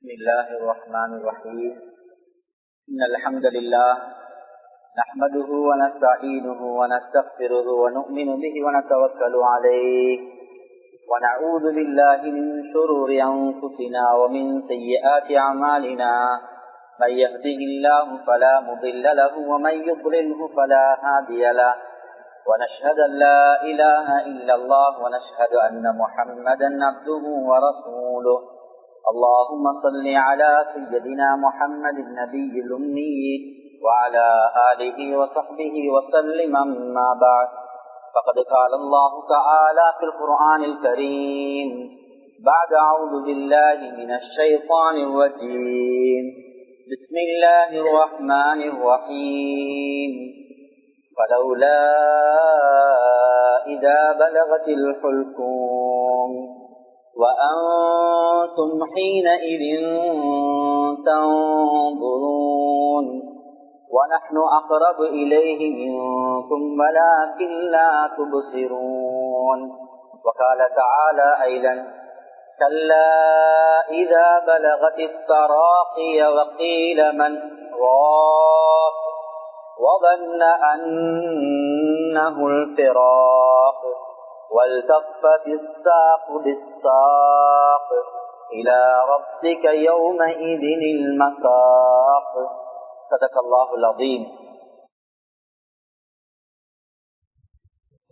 بسم الله الرحمن الرحيم إن الحمد لله نحمده ونستعينه ونستغفره ونؤمن به ونتوكل عليه ونعوذ بالله من شرور أنفسنا ومن سيئات أعمالنا من يهده الله فلا مضل له ومن يضلله فلا هادي له ونشهد أن لا إله إلا الله ونشهد أن محمدا عبده ورسوله اللهم صل على سيدنا محمد النبي الأمي وعلى آله وصحبه وسلم أما بعد فقد قال الله تعالى في القرآن الكريم بعد أعوذ بالله من الشيطان الرجيم بسم الله الرحمن الرحيم فلولا إذا بلغت الحلقوم وأنتم حينئذ تنظرون ونحن أقرب إليه منكم ولكن لا تبصرون وقال تعالى أيضا كلا إذا بلغت التراقي وقيل من راق وظن أنه الفراق والتفت الساق بالساق إلى ربك يومئذ المساق صدق الله العظيم.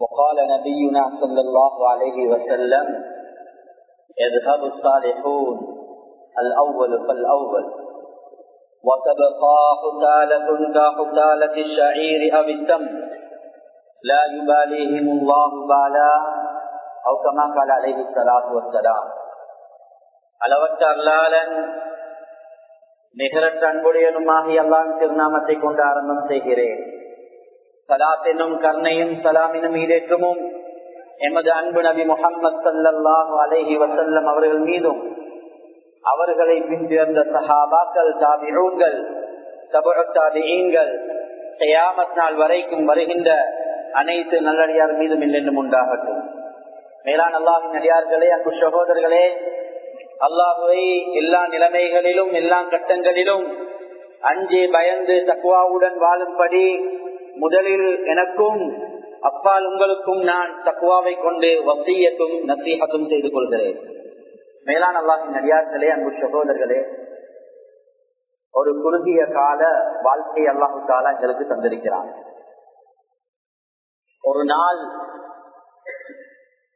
وقال نبينا صلى الله عليه وسلم يذهب الصالحون الأول فالأول وتبقى حثالة كحثالة الشعير أو التمر لا يباليهم الله بالا أو كما قال عليه الصلاة والسلام. அளவற்ற அல்லாஹ்வின் நிகரற்ற அன்புடையனுமாகிய அல்லாஹ்வின் திருநாமத்தை கொண்டு ஆரம்பம் செய்கிறேன். ஸலாத் என்னும் கருணையும் ஸலாமினும் ஈடேற்றமும் எமது அன்பு நபி முஹம்மது ஸல்லல்லாஹு அலைஹி வஸல்லம் அவர்கள் மீதும் அவர்களை பின்தொடர்ந்த சஹாபாக்கள், தாபிஊன்கள், தபுஉ தாபிஈன்கள், கியாமத் நாள் வரைக்கும் வருகின்ற அனைத்து நல்லடியார் மீதும் என்றும் உண்டாகட்டும். மேலான அல்லாஹ்வின் அடியார்களே, அன்பு சகோதரர்களே, அல்லாஹ்வை எல்லா நிலைமைகளிலும் எல்லா கட்டங்களிலும் அஞ்சி பயந்து தக்வாவுடன் வாழும்படி முதலில் எனக்கும் அப்பால் உங்களுக்கும் நான் தக்வாவை கொண்டு வசியத்தும் நசீஹத்தும் செய்து கொள்கிறேன். மேலான அல்லாஹ்வின் அடியார்களே, அன்பு சகோதரர்களே, ஒரு குறுகிய கால வாழ்க்கையை அல்லாஹு தஆலா எங்களுக்கு தந்திருக்கிறான். ஒரு நாள்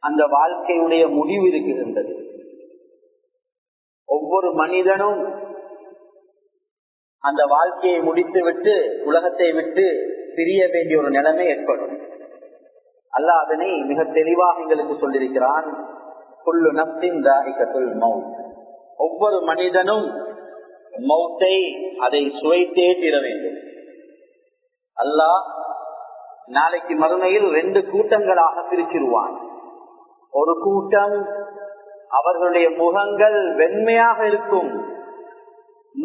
அந்த வாழ்க்கையுடைய முடிவு இருக்கின்றது. ஒவ்வொரு மனிதனும் அந்த வாழ்க்கையை முடித்துவிட்டு உலகத்தை விட்டு பிரிய வேண்டிய ஒரு நிலைமை ஏற்படும். அல்லாஹ் அதனை மிக தெளிவாக எங்களுக்கு சொல்லியிருக்கிறான். குல்லு நஃப்ஸின் தாயிகத்துல் மௌத். ஒவ்வொரு மனிதனும் மௌத்தை அதை சுவைத்தே தீர வேண்டும். அல்லாஹ் நாளைக்கு மறுமையில் 2 கூட்டங்களாக பிரிச்சிருவான். ஒரு கூட்டம் அவர்களுடைய முகங்கள் வெண்மையாக இருக்கும்,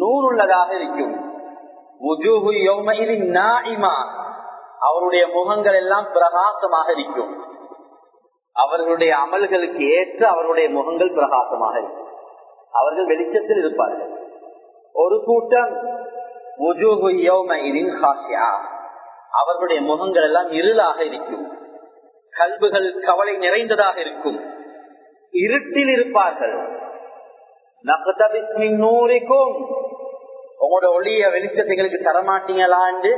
நூறுள்ளதாக இருக்கும். வுஜூஹு யௌமஇதின் நாஇமா. அவருடைய முகங்கள் எல்லாம் பிரகாசமாக இருக்கும். அவர்களுடைய அமல்களுக்கு ஏற்ற அவர்களுடைய முகங்கள் பிரகாசமாக இருக்கும். அவர்கள் வெளிச்சத்தில் இருப்பார்கள். ஒரு கூட்டம் வுஜூஹு யௌமஇதின் ஹாஷியா. அவர்களுடைய முகங்கள் எல்லாம் இருளாக இருக்கும். கல்புகள் கவலை நிறைந்ததாக இருக்கும். இருட்டில் இருப்பார்கள். உங்களோட ஒளிய வெளிச்சத்தைகளுக்கு தரமாட்டீங்களா என்று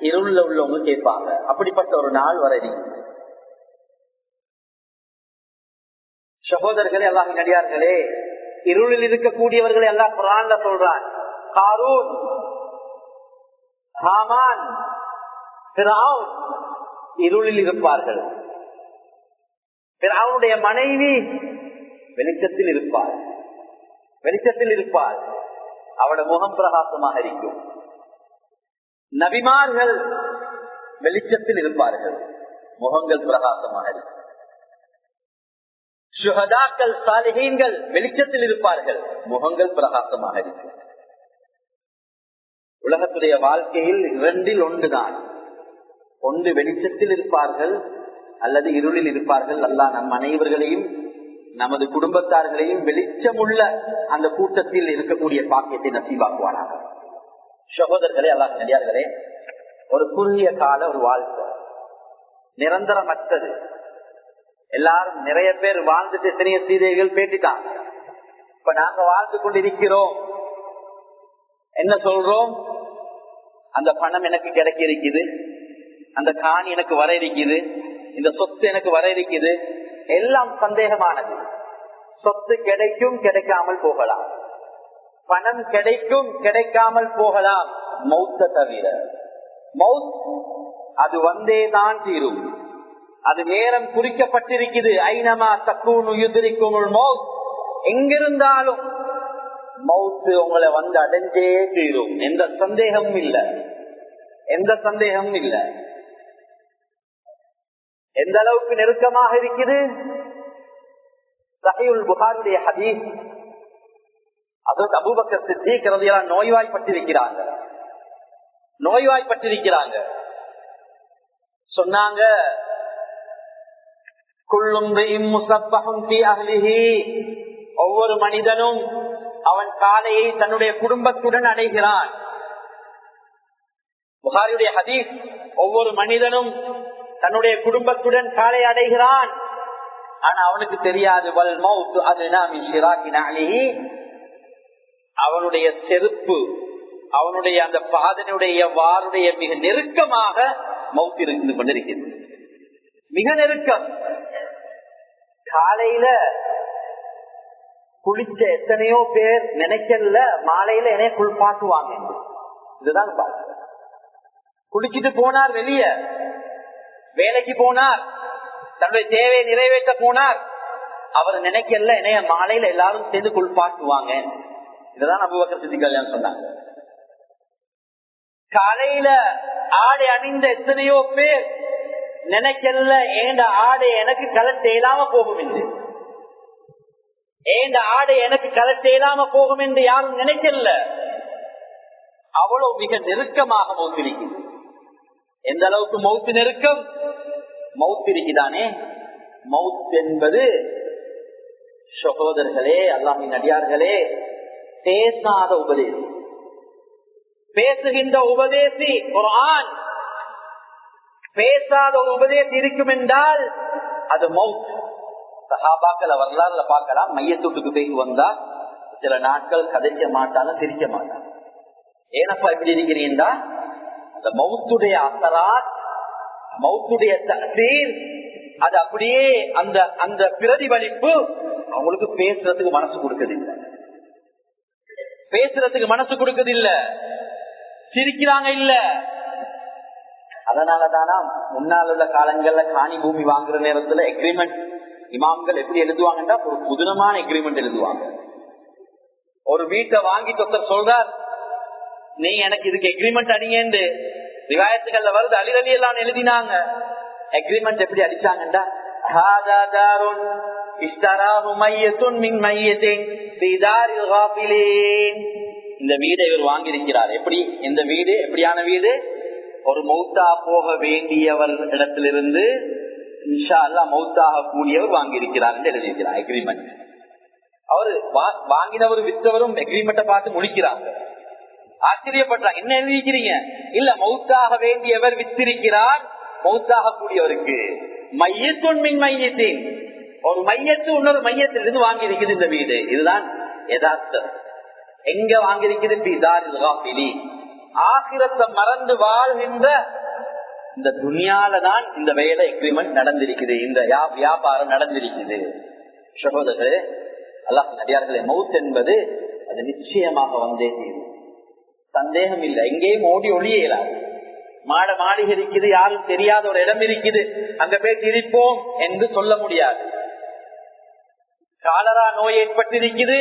இருள உள்ளவங்க கேட்பாங்க. அப்படிப்பட்ட ஒரு நாள் வரை சகோதரர்களே, அல்லாஹ்வின் அடியார்களே, இருளில் இருக்கக்கூடியவர்களை அல்லாஹ் குர்ஆன்ல சொல்றான். காரூன், ஹாமான், ஃபிரௌன் இருளில் இருப்பார்கள். ஃபிரௌனுடைய மனைவி வெளிச்சத்தில் இருப்பார். வெளிச்சத்தில் இருப்பார். அவருடைய முகம் பிரகாசமாக இருக்கும். நபிமார்கள் வெளிச்சத்தில் இருப்பார்கள், முகங்கள் பிரகாசமாக இருக்கும். சுஹதாக்கள், சாலிஹீன்கள் வெளிச்சத்தில் இருப்பார்கள், முகங்கள் பிரகாசமாக இருக்கும். உலகத்துடைய வாழ்க்கையில் 2 ஒன்றுதான். ஒன்று வெளிச்சத்தில் இருப்பார்கள் அல்லது இருளில் இருப்பார்கள். அல்லாஹ் நம் அனைவர்களையும் நமது குடும்பத்தார்களையும் வெளிச்சமுள்ள அந்த கூட்டத்தில் இருக்கக்கூடிய பாக்கியத்தை நசீபாக்குவானாக. சகோதரர்களே, அல்லாஹ் நடிகார்களே, ஒரு குறுகிய கால ஒரு வாழ்க்கை நிரந்தரமற்றது. எல்லாரும் நிறைய பேர் வாழ்ந்துட்டு எத்தனைய சீதைகள் பேட்டிட்டாங்க. இப்ப நாங்க வாழ்ந்து கொண்டிருக்கிறோம். என்ன சொல்றோம்? அந்த பணம் எனக்கு கிடைக்க இருக்குது, அந்த காணி எனக்கு வர இருக்குது, இந்த சொத்து எனக்கு வர இருக்குது. எல்லாம் சந்தேகமானது. சொத்து கிடைக்கும், கிடைக்காமல் போகலாம். பணம் கிடைக்கும், கிடைக்காமல் போகலாம். மௌத்த தவிர மௌத் அது வந்தேதான் தீரும். அது நேரம் குறிக்கப்பட்டிருக்குது. ஐனமா தக்கூனு யுத்ரிக்குமுல் மௌத், எங்கிருந்தாலும் மௌத்து உங்களை வந்து அடைஞ்சே தீரும். எந்த சந்தேகமும் இல்லை, எந்த சந்தேகமும் இல்லை. எந்த அளவுக்கு நெருக்கமாக இருக்குது? சஹீஹுல் புகாரியுடைய ஹதீஸ், ஹஜ்ரத் அபூபக்கர் சித்தீக் ரலியல்லாஹு அன்ஹு நோய்வாய்ப்பட்டிருக்கிறாங்க. நோய்வாய்ப்பட்டிருக்கிறாங்க. சொன்னாங்க, குல்லும் பிஇம் முஸப்பஹுன் ஃபீ அஹ்லிஹி, ஒவ்வொரு மனிதனும் அவன் காலையை தன்னுடைய குடும்பத்துடன் அடைகிறான். புகாரியுடைய ஹதீஸ், ஒவ்வொரு மனிதனும் தன்னுடைய குடும்பத்துடன் காலை அடைகிறான். ஆனா அவனுக்கு தெரியாது, வல் மௌத் அதுனா மின் ஷிராகி நஅலிஹி, அவனுடைய செருப்பு, அவனுடைய அந்த பாதனுடைய வாருடைய மிக நெருக்கமாக மௌத் இருந்து கொண்டிருக்கிறது. மிக நெருக்கம். காலையில குளிச்ச எத்தனையோ பேர் நினைக்கல மாலையில என்னைய குளிப்பாட்டுவாங்க. இதுதான் குளிச்சுட்டு போனார், வெளிய வேலைக்கு போனார், தன்னுடைய தேவையை நிறைவேற்ற போனார். அவர் நினைக்கல என்னைய மாலையில எல்லாரும் சேர்ந்து குளிப்பாட்டுவாங்க. இதுதான் அபூபக்கர் சித்திக் கல்யாணம் சொன்னாங்க. காலையில ஆடை அணிந்த எத்தனையோ பேர் நினைக்கல ஏண்ட ஆடை எனக்கு கலட்ட இயலாம போகும் என்று, ஏண்ட ஆடை எனக்கு கலட்ட இயலாம போகும் என்று யாரும் நினைக்கல. அவ்வளவு மிக நெருக்கமாக மௌத் இருக்குது. எந்த அளவுக்கு மௌத்து நெருக்கம்? மௌத் இருக்குதானே. மௌத் என்பது சகோதரர்களே, அல்லாஹ்வின் அடியார்களே, பேசாத உபதேசி, பேசுகின்ற உபதேசி குர்ஆன். பேசாத ஒரு உபதேசி இருக்கும் என்றால் அது மௌத். சஹாபாக்கள் வரலாறுல பார்க்கலாம், மையத்தூட்டுக்கு போய் வந்தா சில நாட்கள் கதைக்க மாட்டாங்க, சிரிக்க மாட்டாங்க. ஏனப்பா இப்படி இருக்கிறீங்களா? அந்த மௌத்துடைய அசராத், மௌத்துடைய தஅசீர், அது அப்படியே அந்த அந்த பிரதிபலிப்பு அவங்களுக்கு பேசுறதுக்கு மனசு கொடுக்கதில்லை, பேசுறதுக்கு மனசு கொடுக்கதில்லை, சிரிக்கிறாங்க இல்ல. அதனாலதானா முன்னால் உள்ள காலங்கள்ல காணி பூமி வாங்குற நேரத்துல எக்ரிமெண்ட் இமாம்கள் எப்படி எழுதுவாங்கன்னா, ஒரு புதுனமான எக்ரிமெண்ட் எழுதுவாங்க. ஒரு வீட்டை வாங்கி ஒருத்தர் சொல்றார், நீ எனக்கு இதுக்கு எக்ரிமெண்ட் அடிங்க ரிவாயத்துகள்ல வருது. அலி ரலியல்லாஹு அன்ஹு எழுதினாங்க. எக்ரிமெண்ட் எப்படி அடிச்சாங்கண்டா, ஹாதா தாருன் இஸ்தராஹு மையத்துன் மின் மையத்தின் ஃபீ தாரில் காஃபிலீன். இந்த வீடை இவர் வாங்கி இருக்கிறார். எப்படி? இந்த வீடு எப்படியான வீடு? ஒரு மௌத்தா போக வேண்டியவர் இடத்திலிருந்து இன்ஷா அல்லாஹ் மௌத்தாக கூடியவர் வாங்கி இருக்கிறார் என்று எழுதியிருக்கிறார் எக்ரிமெண்ட். அவரு வாங்கினவர் வித்தவரும் எக்ரிமெண்ட்டை பார்த்து முடிக்கிறாங்க. ஆச்சரியப்படுறாங்க, என்ன எழுதிக்கிறீங்க? இல்ல, மௌத்தாக வேண்டியவர் வித்திருக்கிறார், மௌத்தாக கூடியவருக்கு. மையத்துன் மின் மையத்தின், ஒரு மையத்து இன்னொரு மையத்திலிருந்து வாங்கி இருக்குது இந்த வீடு. இதுதான் யதார்த்தம். எங்க வாங்கியிருக்கிறது? ஆகிரத்தை மறந்து வாழ்கின்ற இந்த துனியால தான் இந்த வேலை எக்ரிமெண்ட் நடந்திருக்குது, இந்த வியாபாரம் நடந்திருக்குது. சகோதரர்களே, அல்லாஹ் நடிகார்களே, மவுத் என்பது அது நிச்சயமாக வந்தே தீரும், சந்தேகம் இல்லை. எங்கேயும் ஓடி ஒளியலாது. மாட மாளிகை இருக்குது, யாரும் தெரியாத ஒரு இடம் இருக்குது, அங்க போய் திரிப்போம் என்று சொல்ல முடியாது. காலரா நோய் ஏற்பட்டிருக்குது,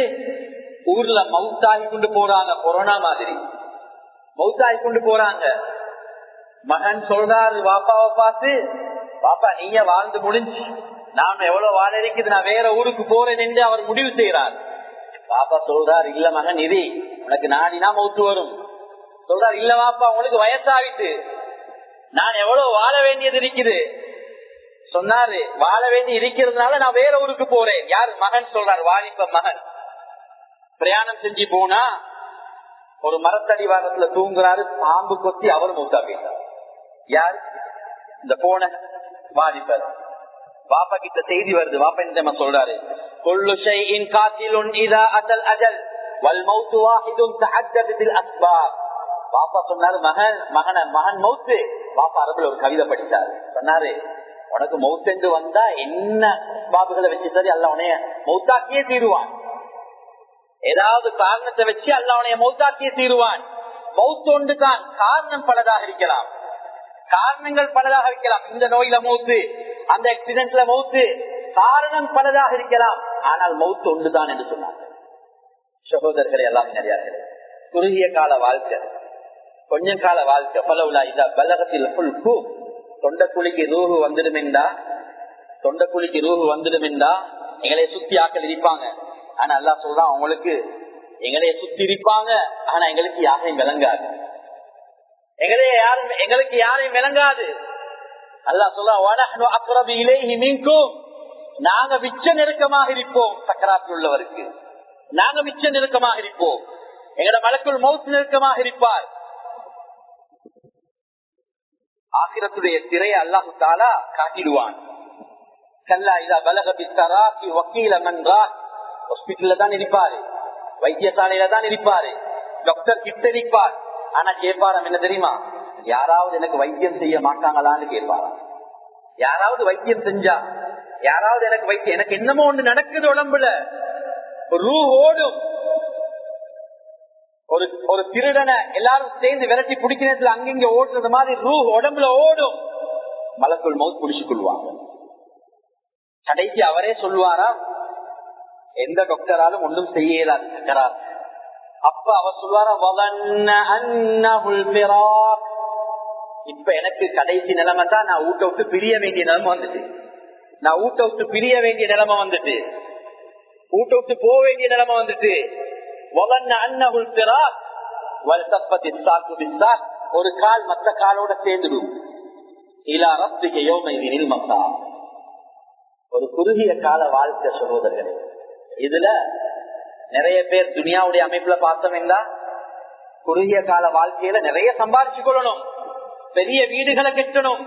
ஊர்ல மவுத்தாகி கொண்டு போறாங்க, கொரோனா மாதிரி மவுத்தாகி கொண்டு போறாங்க. மகன் சொல்றாரு பாப்பாவை பார்த்து, பாப்பா நீங்க வாழ்ந்து முடிஞ்சு, நான் எவ்வளவு வாழ இருக்குது, நான் வேற ஊருக்கு போறேன் என்று அவர் முடிவு செய்யறார். பாப்பா சொல்றாரு, இல்ல மகன் இது உனக்கு நாடினா மவுத்து வரும். சொல்றாரு, இல்ல பாப்பா உங்களுக்கு வயசாவிட்டு, நான் எவ்வளவு வாழ வேண்டியது இருக்குது. சொன்னாரு, வாழ வேண்டி இருக்கிறதுனால நான் வேற ஊருக்கு போறேன். யாரு? மகன் சொல்றாரு, வாலிப மகன். பிரயாணம் செஞ்சு போனா ஒரு மரத்தடி வாரத்துல தூங்குறாரு, பாம்பு கொத்தி அவர் மௌத்தா போயிட்டார். யாரு? இந்த போன வாலிபர். வாப்பா கிட்ட செய்தி வருது. வாப்பா என்ன சொல்றாரு? குல்லு ஷைஇன் காத்திலுன் இதா அஸல் அஜல் வல் மௌத்து வாஹிதுன் தஅத்ததத்தில் அஸ்பாப். பாப்பா சொன்னாரு, மகன் மௌத்து. பாப்பா அரபுல ஒரு கவிதை படித்தாரு. சொன்னாரு, உனக்கு மௌத்தென்று வந்தா என்ன பாபுகளை வச்சு சரி அல்ல உனைய மௌத்தாக்கியே தீருவான். ஏதாவது காரணத்தை வச்சு அல்ல உனைய மௌத்தாக்கியே தீருவான். மௌத்து ஒன்று தான். காரணம் பலதாக இருக்கலாம், காரணங்கள் பலதாக இருக்கலாம். இந்த நோயில மௌத்து, அந்த ஆக்சிடென்ட்ல மௌத்து, காரணம் பலதாக இருக்கலாம். ஆனால் மௌத்து ஒன்றுதான் என்று சொன்னாங்க. சகோதரர்களே, எல்லாம் நிறையார்கள். குறுகிய கால வாழ்க்கை, கொஞ்ச கால வாழ்க்கை. பலவுலா இதா பலகத்தில் தொண்டக்குழிக்கு ரூஹு வந்துடுமெண்டா, தொண்டக்குழிக்கு ரூஹு வந்துடுமெண்டா எங்களை சுத்தி ஆக்கள் இருப்பாங்க. ஆனா அல்லாஹ் சொல்றான், அவங்களுக்கு எங்களைய சுத்தி இருப்பாங்க, ஆனா எங்களுக்கு யாரையும் விளங்காது. எங்களுக்கு யாரையும் விளங்காது. அல்லாஹ் சொல்றான், நாங்க மிச்ச நெருக்கமாக இருப்போம். சக்கராத்தில் உள்ளவருக்கு நாங்க மிச்ச நெருக்கமாக இருப்போம். எங்கட மலக்குள் மௌத் நெருக்கமாக இருப்பார். ஆகிரத்துடைய திரையை அல்லாஹு தாலா காட்டிடுவான். கல்லா இதா பலக பிஸ்தராக்கி வக்கீல மன்றா. ஹாஸ்பிட்டல்ல தான் இருப்பாரு, வைத்தியசாலையில தான் இருப்பாரு, டாக்டர் கிட்ட இருப்பார். ஆனா கேட்பாராம், என்ன தெரியுமா? யாராவது எனக்கு வைத்தியம் செய்ய மாட்டாங்களான்னு கேட்பாராம். யாராவது வைத்தியம் செஞ்சா, யாராவது எனக்கு வைத்தியம், எனக்கு என்னமோ ஒண்ணு நடக்குது உடம்புல, ரூ ஓடும். ஒரு திருடனை எல்லாரும் சேர்ந்து விரட்டி பிடிக்கிறதுல அங்கிங்க ஓடுறது மாதிரி ரூ உடம்புல ஓடும். மலக்குள் மௌத் புடிச்சு கொள்வாங்க. கடைசி அவரே சொல்லுவாராம், எந்த டாக்டராலும் ஒன்றும் செய்யலாது சக்கரார். அப்ப அவர் சொல்லுவாரா, இப்ப எனக்கு கடைசி நிலைமை தான். நான் ஊட்ட விட்டு பிரிய வேண்டிய நிலைமை வந்துட்டு, நான் ஊட்ட விட்டு பிரிய வேண்டிய நிலைமை வந்துட்டு, ஊட்ட விட்டு போக வேண்டிய நிலைமை வந்துட்டு. ஒரு கால் மற்ற காலோட சேர்ந்துடும். ஒரு குறுகிய கால வாழ்க்கை சகோதரர்களே. இதுல நிறைய பேர் துனியாவுடைய அமைப்புல பார்த்தோம்னா, குறுகிய கால வாழ்க்கையில நிறைய சம்பாதிச்சு கொள்ளணும், பெரிய வீடுகளை கட்டணும்,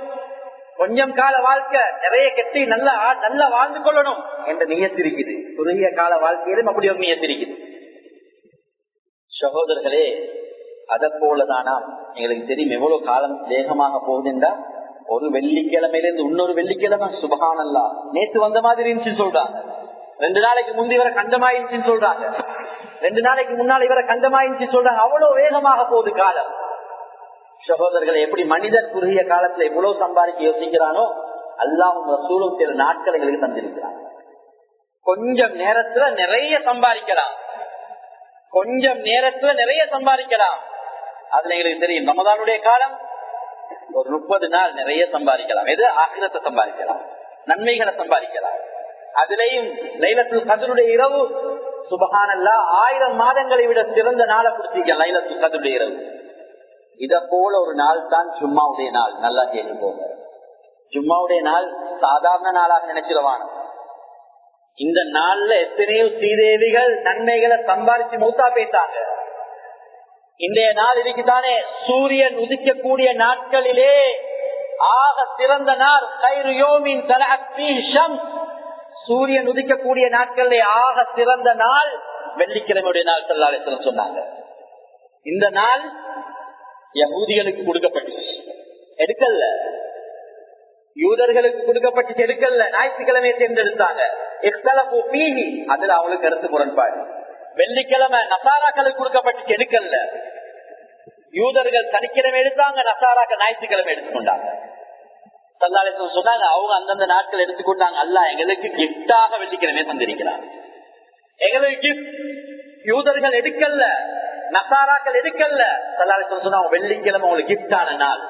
கொஞ்சம் கால வாழ்க்கை நிறைய கட்டி நல்லா வாழ்ந்து கொள்ளணும் என்ற நியத்து இருக்குது. குறுகிய கால வாழ்க்கையிலும் அப்படி ஒரு நியத்து இருக்குது. சகோதரர்களே, அதை போலதானா எங்களுக்கு தெரியும் எவ்வளவு காலம் வேகமாக போகுதுண்டா. ஒரு வெள்ளிக்கிழமையிலிருந்து இன்னொரு வெள்ளிக்கிழமை சுபஹானல்லாஹ் நேற்று வந்த மாதிரி இருந்துச்சுன்னு சொல்றாங்க. 2 நாளைக்கு முந்தி இவரை கண்டமாயிருச்சுன்னு சொல்றாங்க, 2 நாளைக்கு முன்னால் இவரை கண்டமாயிருச்சு சொல்றாங்க. அவ்வளவு வேகமாக போகுது காலம். சகோதரர்களை, எப்படி மனிதன் குறுகிய காலத்துல எவ்வளவு சம்பாதிக்க யோசிக்கிறானோ, அல்லாஹ்வும் ரசூலும் சில நாட்கள் எங்களுக்கு தந்திருக்கிறாங்க. கொஞ்சம் நேரத்துல நிறைய சம்பாதிக்கலாம், கொஞ்சம் நேரத்துல நிறைய சம்பாதிக்கலாம். அதுல எங்களுக்கு தெரியும், ரமதானுடைய காலம் ஒரு 30 நாள் நிறைய சம்பாதிக்கலாம். எது? ஆகிரத்தை சம்பாதிக்கலாம், நன்மைகளை சம்பாதிக்கலாம். அதுலயும் லைலத்துல் கத்ருடைய இரவு சுபஹானல்லாஹ் 1000 மாதங்களை விட சிறந்த நாளை குறிச்சிக்க லைலத்துல் கத்ருடைய இரவு. இத போல ஒரு நாள் தான் ஜும்மாவுடைய நாள். நல்லா கேட்டு போங்க, ஜும்மாவுடைய நாள் சாதாரண நாளாக நினைச்சிருவான. இந்த நாள்ல எத்தனையோ ஸ்ரீதேவிகள் நன்மைகளை சம்பாதிச்சு மூத்தா போயிட்டாங்க. இன்றைய நாள் இருக்குதானே, சூரியன் உதிக்கக்கூடிய நாட்களிலே ஆக சிறந்த நாள். சூரியன் உதிக்கக்கூடிய நாட்களிலே ஆக சிறந்த நாள் வெள்ளிக்கிழமையுடைய நாள். ஸல்லல்லாஹு அலைஹி வஸல்லம் சொன்னாங்க. இந்த நாள் யஹூதிகளுக்கு கொடுக்கப்பட்டுச்சு, எடுக்கல. யூதர்களுக்கு கொடுக்கப்பட்டு எடுக்கல, ஞாயிற்றுக்கிழமையை தேர்ந்தெடுத்தாங்க. அதுல அவங்களுக்கு கருத்து முரண்பாடு. வெள்ளிக்கிழமை நசாராக்களுக்கு கொடுக்கப்பட்டு எடுக்கல. யூதர்கள் சனிக்கிழமை எடுத்தாங்க, நசாராக்கள் ஞாயிற்றுக்கிழமை எடுத்துக்கொண்டாங்க. ஸல்லல்லாஹு அலைஹி வஸல்லம் சொன்னாங்க, அவங்க அந்தந்த நாட்கள் எடுத்துக்கொண்டாங்க. அல்லாஹ் எங்களுக்கு கிஃப்டாக வெள்ளிக்கிழமை தந்திருக்கிறார், எங்களுக்கு கிஃப்ட். யூதர்கள் எடுக்கல, நசாராக்கள் எடுக்கல. ஸல்லல்லாஹு அலைஹி வஸல்லம் சொன்னாங்க, வெள்ளிக்கிழமை உங்களுக்கு கிஃப்டான நாள்.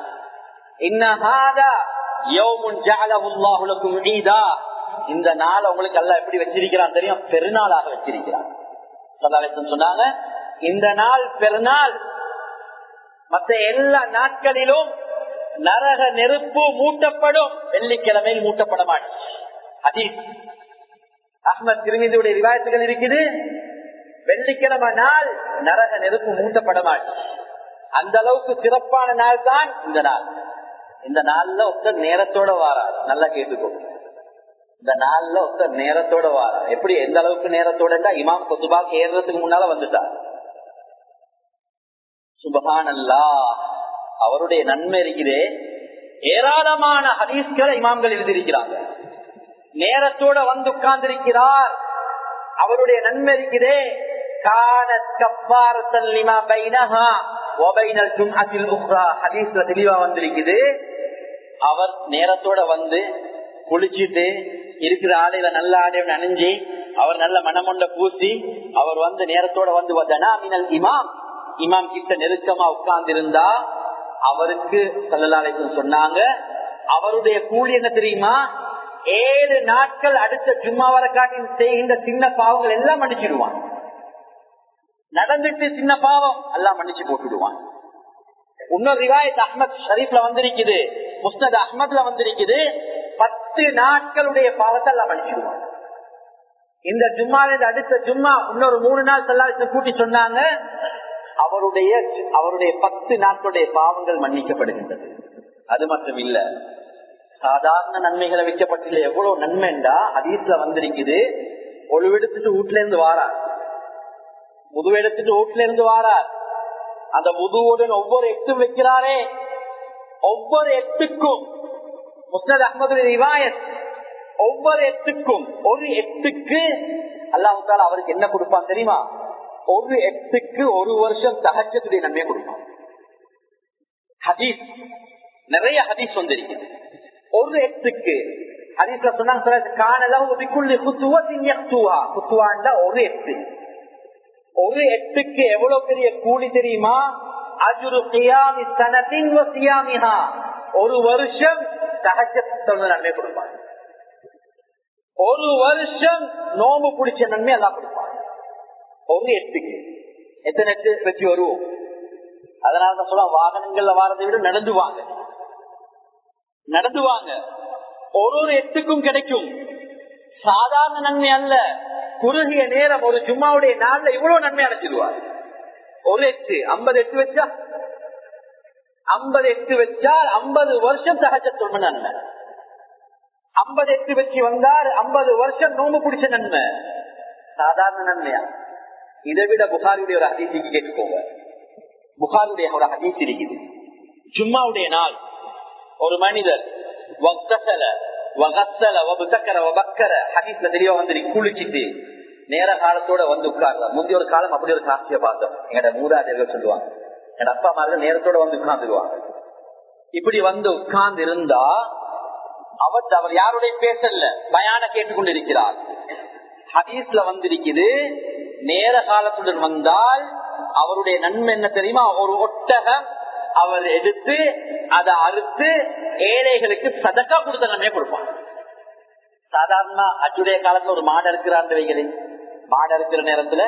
இந்த நாள் உங்களுக்கு அல்லாஹ் எப்படி வச்சிருக்கிறான் தெரியும்? பெருநாளாக வச்சிருக்கிறான். சொன்னாங்க, இந்த நாள் பெருநாள். மற்ற எல்லா நாட்களிலும் நரக நெருப்பு மூட்டப்படும், வெள்ளிக்கிழமையில் மூட்டப்பட மாட்டேன். ஹதீஸ் அஹ்மத் திர்மிதியுடைய ரிவாயத்துகள் இருக்குது. வெள்ளிக்கிழமை நாள் நரக நெருப்பு மூட்டப்பட மாட்டேன். அந்த அளவுக்கு சிறப்பான நாள் தான் இந்த நாள். இந்த நாள்ல ஒருத்தர் நேரத்தோட வாரார். நல்லா கேட்டுக்கோ, இந்த நாள்ல ஒருத்தர் நேரத்தோட வாரார். எப்படி எந்த அளவுக்கு நேரத்தோட? இமாம் குத்துபாக்கு ஏறுறதுக்கு முன்னால வந்துட்டார். சுப்ஹானல்லாஹ், அவருடைய நன்மை இருக்கிறே. ஏராளமான ஹதீஸ்களை இமாம்கள் எழுதியிருக்கிறாங்க. நேரத்தோட வந்து உட்கார்ந்திருக்கிறார், அவருடைய நன்மை இருக்கிறே. தெளிவா வந்திருக்குது. அவர் நேரத்தோட வந்து குளிச்சுட்டு இருக்கிற ஆடையில நல்ல ஆடையை அணிஞ்சு அவர் நல்ல மனமொண்ட பூசி அவர் வந்து நேரத்தோட வந்து வந்தனா மினல் இமாம், இமாம் கிட்ட நெருக்கமா உட்கார்ந்து இருந்தா அவருக்கு ஸல்லல்லாஹு அலைஹி வஸல்லம் சொன்னாங்க, அவருடைய கூலி என்ன தெரியுமா? 7 நாட்கள் அடுத்த ஜும்மா வர காட்டி செய்கின்ற சின்ன பாவங்கள் எல்லாம் மன்னிச்சிடுவான். நடந்துட்டு சின்ன பாவம் எல்லாம் மன்னிச்சு போட்டுடுவான். இன்னொரு ரிவாயத் அஹ்மத் ஷரீஃப்ல வந்திருக்குது, முஸ்னத் அஹ்மத்ல வந்திருக்குது, 10 நாட்களுடைய பாவத்தை எல்லாம் மன்னிச்சிடுவான். இந்த ஜும்மால அடுத்த ஜும்மா இன்னொரு 3 நாள் ஸல்லல்லாஹு அலைஹி வஸல்லம் கூட்டி சொன்னாங்க, அவருடைய 10 நாட்களுடைய பாவங்கள் மன்னிக்கப்படுகின்றது. அது மட்டும் இல்ல, சாதாரண நன்மைகளை வைக்கப்பட்டுள்ள எவ்வளவு நன்மைண்டா ஹதீஸ்ல வந்திருக்குது. ஒழுவெடுத்துட்டு வீட்டுல இருந்து வாரார், முதுவை எடுத்துட்டு வீட்டுல இருந்து வாரார். அந்த முதுவுடன் ஒவ்வொரு எட்டும் வைக்கிறாரே, ஒவ்வொரு எட்டுக்கும் முஸ்னத் அஹ்மதுடைய ரிவாயத், ஒவ்வொரு எட்டுக்கும் ஒரு எட்டுக்கு அல்லாஹ் தஆலா அவருக்கு என்ன கொடுப்பான் தெரியுமா? ஒரு எட்டுக்கு 1 வருஷம் தஹஜ்ஜுடைய நன்மை கொடுப்பான். ஹதீஸ் நிறைய ஹதீஸ் வந்திருக்குது. ஒரு எட்டுக்கு ஹதீஸ்ல சொன்னாங்க, கானலஹு பிகுல்லி குத்துவத்தின் யக்துஹா, குத்துவான்னா ஒரு எட்டு. ஒரு எட்டுக்கு எவ்வளவு பெரிய கூலி தெரியுமா? அஜ்ரு கியாமி ஸனத்தின் வ சியாமிஹா, ஒரு வருஷம் தஹஜ்ஜத் தொழுத நன்மை கொடுப்பான். ஒரு வருஷம் நோம்பு பிடிச்ச நன்மை அல்லாஹ் கொடுப்பான். ஒரு எட்டுக்கு எத்தனை எட்டு வச்சு வருவோம்? அதனாலதான் சொல்ல, வாகனங்கள்ல வாரதை விட நடந்து வாங்க. ஒரு எட்டுக்கும் கிடைக்கும். சாதாரண நன்மை அல்ல, குறுகிய நேரம் ஒரு ஜும்மாவுடைய நாள்ல இவ்வளவு நன்மை அடைச்சிடுவார். ஒரு எட்டு 50 எட்டு வச்சா 50 எட்டு வச்சால் 50 வருஷம் தஹஜ்ஜத் தொழுத நன்மை. 50 எட்டு வச்சு வந்தார் 50 வருஷம் நோம்பு பிடிச்ச நன்மை. சாதாரண நன்மையா? இதை விட புகாரியுடைய ஒரு ஹதீஸ் கேட்டுக்கோங்க. புகாரியுடைய ஒரு ஹதீஸ் இருக்குது. ஜும்மாவுடைய நாள் ஒரு மனிதர் குளிச்சுட்டு நேர காலத்தோட வந்து உட்கார்ந்தார். முந்தைய ஒரு காலம் அப்படி ஒரு காட்சியை பார்த்தோம். எங்கட மூதாதையர்கள் சொல்லுவாங்க, எங்க அப்பா அம்மா நேரத்தோட வந்து உட்கார்ந்துருவாங்க. இப்படி வந்து உட்கார்ந்து இருந்தா அவர் யாருடைய பேசல, பயான கேட்டுக்கொண்டு இருக்கிறார். ஹதீஸ்ல வந்திருக்குது, நேர காலத்துடன் வந்தால் அவருடைய நன்மை என்ன தெரியுமா? ஒரு ஒட்டகம் அவர் எடுத்து அதை அறுத்து ஏழைகளுக்கு சதக்கா கொடுத்த நன்மையை கொடுப்பான். சாதாரண அச்சுடைய காலத்துல ஒரு மாடு அறுக்கிறான்னு வைக்கிறேன். மாடு அறுக்கிற நேரத்துல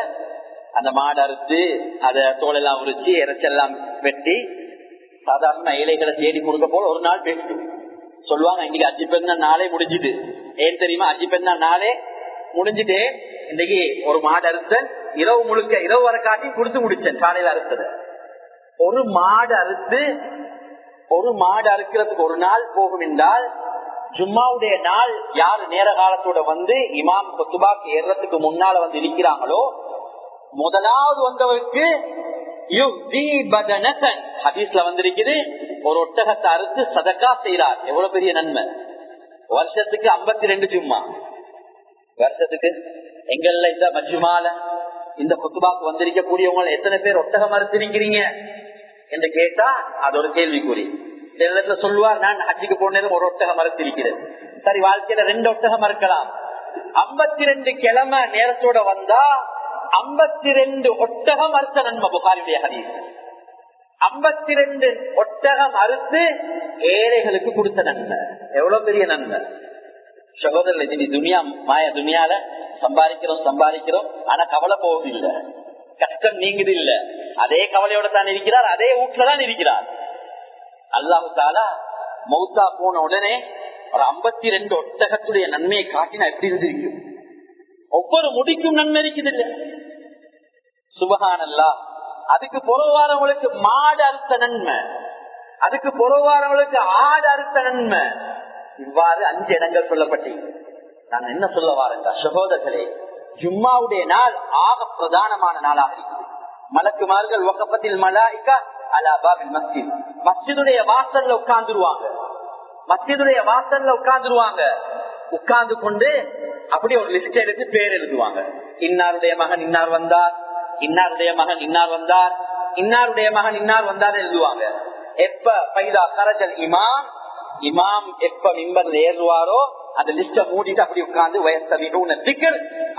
அந்த மாடு அறுத்து அதை தோலெல்லாம் உரிச்சு இறைச்செல்லாம் வெட்டி சாதாரண ஏழைகளை தேடி கொடுக்க போல ஒரு நாள் பேசிட்டு சொல்லுவாங்க, இன்னைக்கு அஜி பெண்ணா நாளே முடிஞ்சுட்டு. ஏன் தெரியுமா? அஜி பெண்ணா நாளே முடிஞ்சுட்டு இன்னைக்கு ஒரு மாடு அறுத்தன், இரவு முழுக்க இரவு வர காட்டி கொடுத்து முடிச்சேன். காலையில அறுத்தது ஒரு மாடு அறுக்கிறதுக்கு ஒரு நாள் போகும் என்றால், ஜும்மாவுடைய நாள் யாரு நேர காலத்தோட வந்து இமாம் குத்துபாக்கு ஏறதுக்கு முன்னால வந்து இருக்கிறாங்களோ முதலாவது வந்தவருக்கு ஹதீஸ்ல வந்திருக்குது, ஒரு ஒட்டகத்தை அறுத்து சதக்கா செய்யறார். எவ்வளவு பெரிய நன்மை! வருஷத்துக்கு 52 ஜும்மா. வருஷத்துக்கு எங்கள்ல இந்த மஜ்மால இந்த குத்துபாக்கு வந்திருக்கக்கூடியவங்க எத்தனை பேர் ஒட்டகம் அறுத்திருக்கிறீங்க என்று கேட்டா அது ஒரு கேள்விக்குறி. இடத்துல சொல்லுவார், நான் ஹஜ்ஜுக்கு போனதும் ஒரு ஒட்டகம் அறுத்திருக்கிறது. சரி, வாழ்க்கையில 2 ஒட்டகம் அறுக்கலாம். 52 கிழமை நேரத்தோட வந்தா 52 ஒட்டகம் அறுத்த நன்மை. புகாரியுடைய ஹதீஸ். 52 ஒட்டகம் அறுத்து ஏழைகளுக்கு கொடுத்த நன்மை. எவ்வளவு பெரிய நன்மை! சகோதரர்கள், துனியா மாய, துனியால சம்பாதிக்கிறோம் ஆனா கவலை போவதில்லை, கஷ்டம் நீங்குது இல்ல. அதே கவலையோட தான் இருக்கிறார், அதே வீட்டுல தான் இருக்கிறார். அல்லாஹு தாலா மௌத்தா போன உடனே ஒரு 52 ஒட்டகத்துடைய நன்மையை காட்டினா எப்படி இருந்திருக்கும்? ஒவ்வொரு முடிக்கும் நன்மை இருக்குது இல்ல? சுபஹானல்லாஹ். அதுக்கு பொருவாரவங்களுக்கு மாடு அறுத்த நன்மை, அதுக்கு பொருவாரவங்களுக்கு ஆடு அறுத்த நன்மை. இவ்வாறு 5 இடங்கள் சொல்லப்பட்டு நான் என்ன சொல்ல வாரேன் சகோதரர்களே, ஜும்மாவுடைய நாள் ஆக பிரதானமான நாளாக இருக்குது. மலக்குமார்கள் வகஃபத்தில் மலாயிகா அலா பாபில் மஸ்ஜித், மஸ்ஜிதுடைய வாசல்ல உட்கார்ந்துருவாங்க. மஸ்ஜிதுடைய வாசல்ல உட்கார்ந்துருவாங்க. உட்கார்ந்து கொண்டு அப்படி ஒரு லிஸ்ட் எடுத்து பேர் எழுதுவாங்க. இன்னாருடைய மகன் இன்னார் வந்தார், இன்னாருடைய மகன் இன்னார் வந்தார், இன்னாருடைய மகன் இன்னார் வந்தார் எழுதுவாங்க. எப்ப பைதா கரஜல் இமாம், இமாம் எப்ப மிம்பர்ல ஏறுவாரோ அந்த லிஸ்ட மூடிட்டு அப்படி உட்கார்ந்து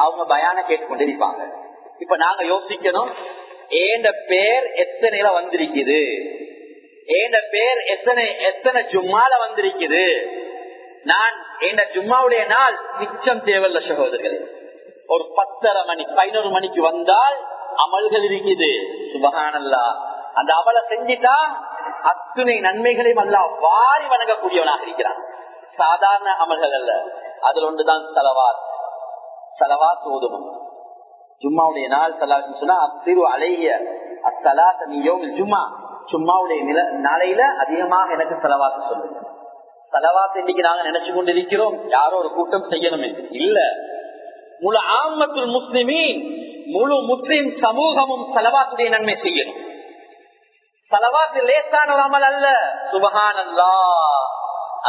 அவங்க பயான கேட்டுக்கொண்டிருப்பாங்க. இப்ப நாங்க யோசிக்கணும், ஏண்ட பேர் எத்தனைல வந்திருக்குது, ஏண்ட பேர் எத்தனை ஜும்மால வந்திருக்குது. நான் என் ஜும்மாவுடைய நாள் மிச்சம் தேவையில்ல சகோதரர்களே. ஒரு 10:30 மணி 11 மணிக்கு வந்தால் அமல்கள் இருக்குது. சுபஹானல்லாஹ். அந்த அமலை செஞ்சிட்டா அத்துணை நன்மைகளையும் அல்லாஹ் வாரி வணங்கக்கூடியவனாக இருக்கிறான். சாதாரண அமல்கள் அல்ல. அதுல ஒன்றுதான் சலவாத். சலவாத் ஓதும் ஜும்மாவுடைய நாள். சொன்னா அத்திரு அலைய அத்தலாத் ஜும்மா, ஜும்மாவுடைய நாளையில அதிகமாக எனக்கு சலவாத்து சொல்லுங்க. சலவாத்து இன்னைக்கு நாங்க நினைச்சு கொண்டிருக்கிறோம் யாரோ ஒரு கூட்டம் செய்யணும் இல்ல. முழு ஆம்மத்துல் முஸ்லிமீன், முழு முஸ்லிம் சமூகமும் சலவாத்துடைய நன்மை செய்யணும். சலவாத்து லேசான ஒரு அமல் அல்ல. சுபஹானல்லாஹ்.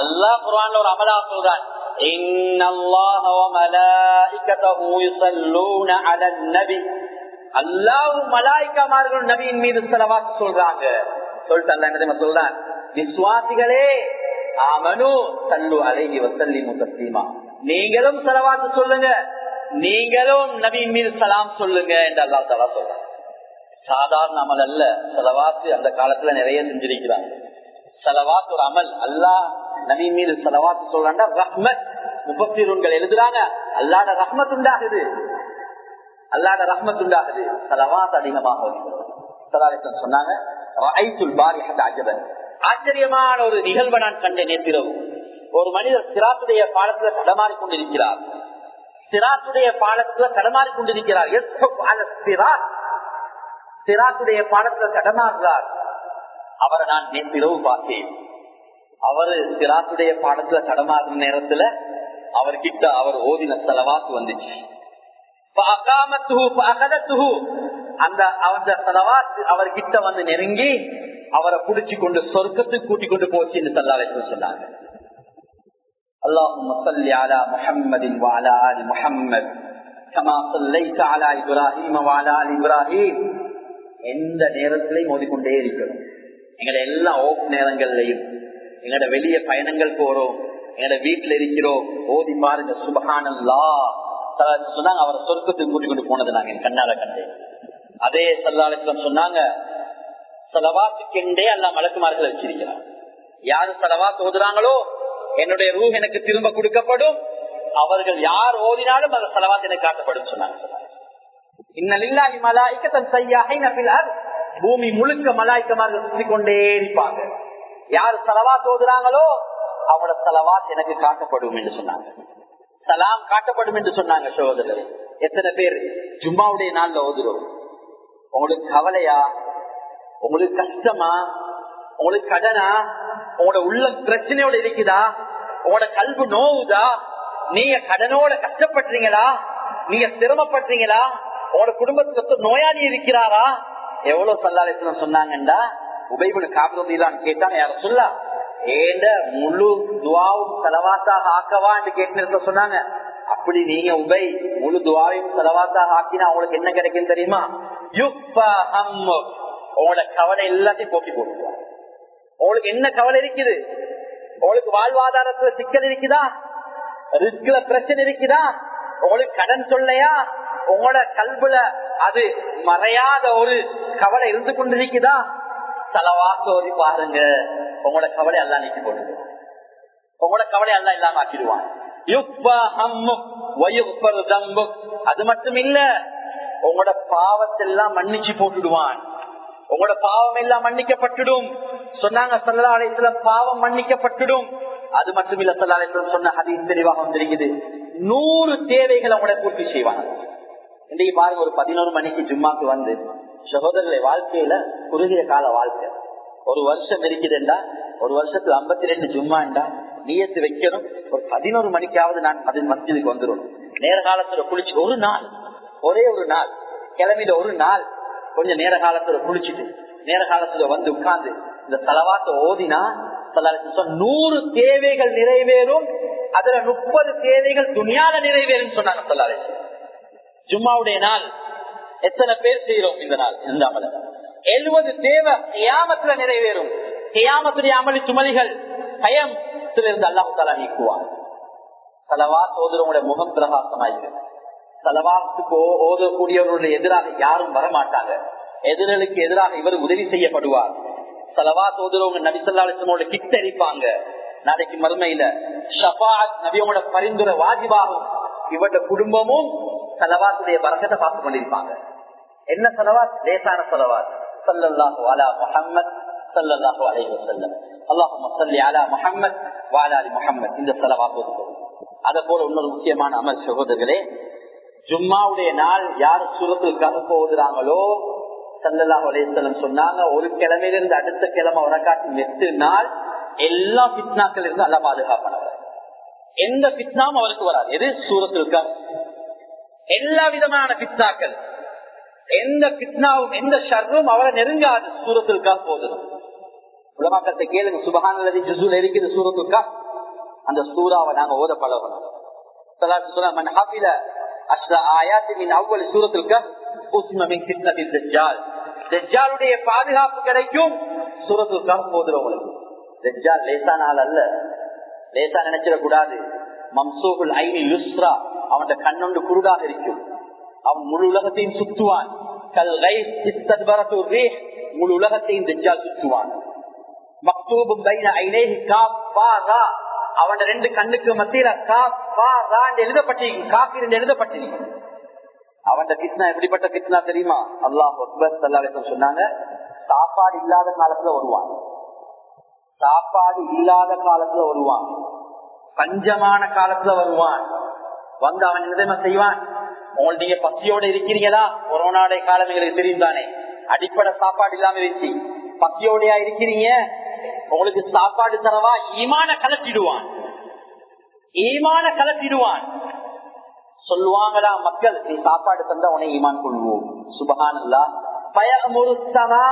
அல்லாஹ் குர்ஆன்ல ஒரு அமலா சொல்றான், இன்னல்லாஹ வ மலாயிகத்தஹு யுஸல்லூன அலன் நபி. அல்லாஹ் மலாயிகமார்கள் நபியின் மீது ஸலவாத் சொல்றாங்க. சொல்லிட்டு அல்லாஹ் என்ன சொல்றான், விசுவாசிகளே ஆமனு ஸல்லு அலைஹி வ ஸல்லிமு தஸ்லீமா, நீங்களும் ஸலவாத் சொல்லுங்க, நீங்களும் நபியின் மீது சலாம் சொல்லுங்க என்று அல்லாஹ் தஆலா சொல்றான். சாதாரண அமல் அல்ல. ஸலவாத் அந்த காலத்துல நிறைய செஞ்சிருக்கிறாங்க. ஸலவாத் ஒரு அமல். அல்லாஹ் நபி மீது ஸலவாத் சொல்றாங்க. ரஹ்மத் முஃபஸ்ஸிரூன்கள் எழுதுறாங்க, அல்லாஹ்வுடைய ரஹ்மத் உண்டாகுது, அல்லாஹ்வுடைய ரஹ்மத் உண்டாகுது. ஸலவாத் அதிகமாக வருகிறது. ஸல்லல்லாஹு சொன்னாங்க, ரஅய்துல் பாரிஹத அஜபன், ஆச்சரியமான ஒரு நிகழ்வை நான் கண்டேன் நேற்றிரவு. ஒரு மனிதர் சிராத்துடைய பாலத்துல தடமாறி கொண்டிருக்கிறார். சிராத்துடைய பாலத்துல தடமாறி கொண்டிருக்கிறார். சிராத்துடைய பாலத்துல தடமாறுகிறார். அவரை நான் நேற்றிரவு பார்த்தேன். அவரு சிராத்துடைய பாடத்துல தடமாறுற நேரத்துல அவர்கிட்ட அவர் ஓதின ஸலவாத் வந்துச்சு. அந்த ஸலவாத் அவர்கிட்ட வந்து நெருங்கி அவரை புடிச்சு கொண்டு சொர்க்கத்துக்கு கூட்டிக் கொண்டு போச்சுன்னு ஸல்லல்லாஹு அலைஹி வஸல்லம் சொன்னாங்க. அல்லாஹும்ம ஸல்லி அலா முஹம்மதின் வ அலா ஆலி முஹம்மத் கமா ஸல்லைத அலா இப்ராஹீம வ அலா ஆலி இப்ராஹீம். எந்த நேரத்திலையும் ஓதிக்கொண்டே இருக்கணும். எங்களோட எல்லா ஓஃப் நேரங்கள்லையும், எங்களோட வெளிய பயணங்கள் போறோம், எங்களோட வீட்டுல இருக்கிறோம், ஓதி பாருங்க. சுபஹானல்லாஹ். சொன்னாங்க அவரை சொர்க்கத்துக்கு கூட்டிக் கொண்டு போனது நாங்க என் கண்ணால கண்டேன். அதே ஸல்லல்லாஹு அலைஹி வஸல்லம் சொன்னாங்க, ஸலவாத்துக்கெண்டே அல்லாஹ் மலக்குமார்களை வச்சிருக்கிறார். யாரு ஸலவாத் ஓதுறாங்களோ என்னுடைய ரூஹ் எனக்கு திரும்ப கொடுக்கப்படும். அவர்கள் யார் ஓதினாலும் அந்த ஸலவாத் எனக்கு காட்டப்படும் சொன்னாங்க. இன்னலில்லாஹி மலாயிகத்தன் ஸய்யாஹீன ஃபில் அர்த், பூமி முழுக்க மலாயிகமார்கள் சுற்றி கொண்டே இருப்பாங்க. யார் ஸலவாத் ஓதுறாங்களோ அவங்களோட ஸலவாத் எனக்கு காட்டப்படும் என்று சொன்னாங்க. சலாம் காட்டப்படும் என்று சொன்னாங்க. சகோதரர்களே, எத்தனை பேர் ஜும்மாவுடைய நாள்ல ஓதுறோம்? உங்களுக்கு கவலையா, உங்களுக்கு கஷ்டமா, உங்களுக்கு கடனா, உங்களோட உள்ள பிரச்சனையோட இருக்குதா, உங்களோட கல்வி நோவுதா, நீங்க கடனோட கஷ்டப்படுறீங்களா, நீங்க சிரமப்படுறீங்களா, உங்களோட குடும்பத்துக்கு நோயாளி இருக்கிறாரா? எவ்வளவு ஸல்லல்லாஹு சொன்னாங்கண்டா, உபைபுல் காப்ரதிலான் கேட்டாங்க, யார சொல்லா ஏண்ட முழு துஆவும் ஸலவாத்தாக ஆக்கவா என்று கேட்டு சொன்னாங்க. அப்படி நீங்க உபை முழு துஆவையும் ஸலவாத்தாக ஆக்கினா உங்களுக்கு என்ன கிடைக்கும் தெரியுமா? உங்களோட கவலை எல்லாத்தையும் போக்கி போடுவாங்க. உங்களுக்கு என்ன கவலை இருக்குது? உங்களுக்கு வாழ்வாதாரத்துல சிக்கல் இருக்குதா, ரிஸ்க்ல பிரச்சனை இருக்குதா, உங்களுக்கு கடன் சொல்லையா, உங்களோட கல்வில அது மறையாத ஒரு கவலை இருந்து கொண்டிருக்குதா, ஸலவாத்தோதி பாருங்க, உங்களோட கவலை எல்லாம் நீக்கி போடுங்க. உங்களோட கவலை எல்லாம் இல்லாம ஆக்கிடுவான். அது மட்டும் இல்ல, உங்களோட பாவத்தை எல்லாம் மன்னிச்சு போட்டுடுவான். உங்களோட பாவம் எல்லாம் மன்னிக்கப்பட்டுடும். சொன்னாங்க ஸல்லல்லாஹு அலைஹி வஸல்லம் பாவம் மன்னிக்கப்பட்டுடும். அது மட்டும் இல்ல, ஸல்லல்லாஹு அலைஹி வஸல்லம் சொன்ன ஹதீஸ் தெளிவாக வந்திருக்குது, 100 தேவைகளை உங்களை பூர்த்தி செய்வாங்க. இன்னைக்கு பாருங்க, ஒரு 11 மணிக்கு ஜும்மாக்கு வந்து சகோதரர்களை வாழ்க்கையில குறுகிய கால வாழ்க்கை, ஒரு வருஷம் இருக்குதுண்டா, ஒரு வருஷத்துல 52 ஜும்மாண்டா நியத்து வைக்கணும். ஒரு 11 மணிக்காவது நான் அது மஸ்ஜிதுக்கு வந்துடும். நேர காலத்துல குளிச்சு ஒரு நாள், ஒரே ஒரு நாள் கிளம்பிட, ஒரு நாள் கொஞ்சம் நேர காலத்துல குளிச்சுட்டு நேர காலத்துல வந்து உட்கார்ந்து இந்த ஸலவாத்தை ஓதினா 100 தேவைகள் நிறைவேறும். அதுல 30 தேவைகள் துனியால நிறைவேறும் சொன்னாங்க ஸல்லல்லாஹு அலைஹி வஸல்லம். ஜும்மாவுடைய நாள் எத்தனை பேர் செய்யறோம்? இந்த நாள் இந்த அமல 70 தேவை கியாமத்துல நிறைவேறும். கியாமத்துடைய அமளி சுமலிகள் பயத்திலிருந்து அல்லாஹ் தஆலா நீக்குவார். ஸலவாத் ஓதுறவங்களுடைய முகம் பிரகாசமாகிறது. ஸலவாத்துக்கு ஓதக்கூடியவர்களுடைய எதிராக யாரும் வரமாட்டாங்க. எதிர்களுக்கு எதிராக இவர் உதவி செய்யப்படுவார். ஸலவாத் ஓதுறவங்க நபி ஸல்லல்லாஹு அலைஹி வஸல்லம் கிட்ட அடிப்பாங்க. நாளைக்கு மறுமையில ஷஃபாஅத் நபியோட பரிந்துரை வாஜிபாகும். இவருடைய குடும்பமும் ஸலவாத்துடைய பரக்கத்தை பார்த்து கொண்டிருப்பாங்க. என்ன ஸலவாத்? லேசான ஸலவாத். ஸல்லல்லாஹு அலா முஹம்மத் ஸல்லல்லாஹு அலைஹி வஸல்லம், அல்லாஹும்ம ஸல்லி அலா முஹம்மத் வ அலா ஆலி முஹம்மத். இந்த ஸலவாத் ஓதுறது. அதே போல இன்னொரு முக்கியமான அமல் சகோதரர்களே, ஜும்மாவுடைய நாள் யார் சூரத்துல் கஹ்ஃப் ஓதுறாங்களோ ஸல்லல்லாஹு அலைஹி வஸல்லம் சொன்னாங்க, ஒரு கிழமையிலிருந்து அடுத்த கிழமை வரக்காட்டு 8 நாள் எல்லா ஃபித்னாக்கள் இருந்து அல்லாஹ் பாதுகாப்பானவர். எந்த ஃபித்னாவும் அவருக்கு வராது. எது? சூரத்துல் கஹ்ஃப். எல்லா விதமான ஃபித்னாக்கள், எந்த ஃபித்னாவும் எந்த ஷர்ரும் அவரை நெருங்காது. சூரத்துல் கஹ்ஃப் ஓதுறோம். உலமாக்கத்தை கேளுங்க, சுப்ஹானல்லதி ஜுஸுல இருக்குது சூரத்துல் கஹ்ஃப். அந்த சூராவை நாங்க ஓத பழகணும். ஸல்லல்லாஹு அலைஹி மன் ஹஃபில அஷ்ர ஆயாத் மின் அவ்வல் சூரத்துல் கஹ்ஃப் உஸ்ம மின் ஃபித்னத்தித் தஜ்ஜால். தஜ்ஜாலுடைய பாதுகாப்பு கிடைக்கும் சூரத்துல் கஹ்ஃப் ஓதுறவங்களுக்கு. தஜ்ஜால் லேசான ஆள் அல்ல, லேசா நினைச்சிட கூடாது. மம்சூகுல் ஐனி யுஸ்ரா, அவன் கண்ணொண்டு குருடாக இருக்கும். அவன் முழு உலகத்தையும் சுத்துவான். கல் கைஸ் இஸ்தத்பரத்து ரீஹ், முழு உலகத்தையும் தஜ்ஜால் சுத்துவான். மக்தூபும் பைன ஐனைஹி காஃப் ஃபா ரா, அவன் 2 கண்ணுக்கு மத்தியில காஃப் ஃபா ரா என்று எழுதப்பட்டிருக்கு, காஃபிர் என்று எழுதப்பட்டிருக்கு. அவன் ஃபித்னா எப்படிப்பட்ட ஃபித்னா தெரியுமா? அல்லாஹ் அக்பர். ஸல்லல்லாஹு அலைஹி வஸல்லம் சொன்னாங்க, சாப்பாடு இல்லாத காலத்துல வருவான். சாப்பாடு இல்லாத காலத்துல வருவான், பஞ்சமான காலத்துல வருவான். வந்து அவன் என்ன செய்வான்? உங்களுக்கு நீங்க பசியோட இருக்கிறீங்களா? கொரோனாடைய காலம் எங்களுக்கு தெரியும் தானே, அடிப்படை சாப்பாடு இல்லாம இருந்துச்சு. பசியோடையா இருக்கிறீங்க, உங்களுக்கு சாப்பாடு தரவா? ஈமான கலட்டிடுவான், ஈமான கலட்டிடுவான். சொல்லுவாங்களா மக்கள், நீ சாப்பாடு தந்தா உன்னை ஈமான் கொள்வோம். சுப்ஹானல்லாஹ். பயமுரு ஸமா,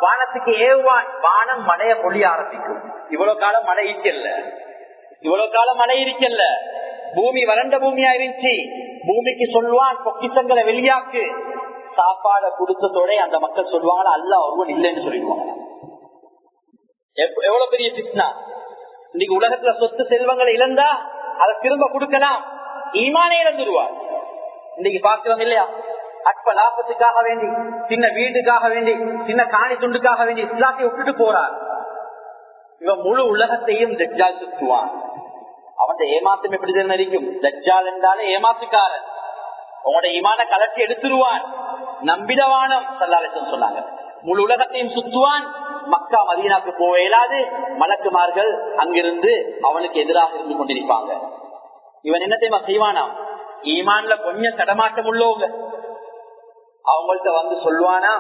வானத்துக்கு ஏவுவான், வானம் மழைய பொழிய ஆரம்பிக்கும். இவ்வளவு காலம் மழை இருக்கல்ல, இவ்வளவு காலம் மழை இருக்கல்ல, பூமி வறண்ட பூமியா இருந்துச்சு. பூமிக்கு சொல்லுவான் பொக்கிசங்களை வெளியாக்கு. சாப்பாடை கொடுத்ததோட அந்த மக்கள் சொல்லுவாங்களா, அல்லாஹ் ஒருவன் இல்லைன்னு சொல்லிடுவாங்க. எவ்வளவு பெரிய ஃபித்னா! இன்னைக்கு உலகத்துல சொத்து செல்வங்களை இழந்தா அதை திரும்ப கொடுக்கலாம், ஈமானே இழந்துருவார். இன்னைக்கு பாக்குறோம் இல்லையா, அற்ப லாபத்துக்காக வேண்டி, சின்ன வீட்டுக்காக வேண்டி, சின்ன காணி துண்டுக்காக வேண்டி இஸ்லாத்தை விட்டுட்டு போறார். இவன் முழு உலகத்தையும் தஜ்ஜால் சுற்றுவான். அவன் ஏமாத்தம் எப்படி தெரியும்? தஜ்ஜால் என்றாலே ஏமாத்துக்காரன். உங்களோட ஈமான கலட்டி எடுத்துருவான். நம்பிடவானம். ஸல்லல்லாஹு அலைஹி வஸல்லம் சொன்னாங்க, முழு உலகத்தையும் சுற்றுவான். மக்கா மதீனாக்கு போக இயலாது. மலக்குமார்கள் அங்கிருந்து அவனுக்கு எதிராக இருந்து கொண்டிருப்பாங்க. இவன் என்ன தெரியுமா செய்வானா? ஈமான்ல கொஞ்சம் தடமாட்டம் உள்ளவங்க அவங்கள்ட்ட வந்து சொல்லுவானா,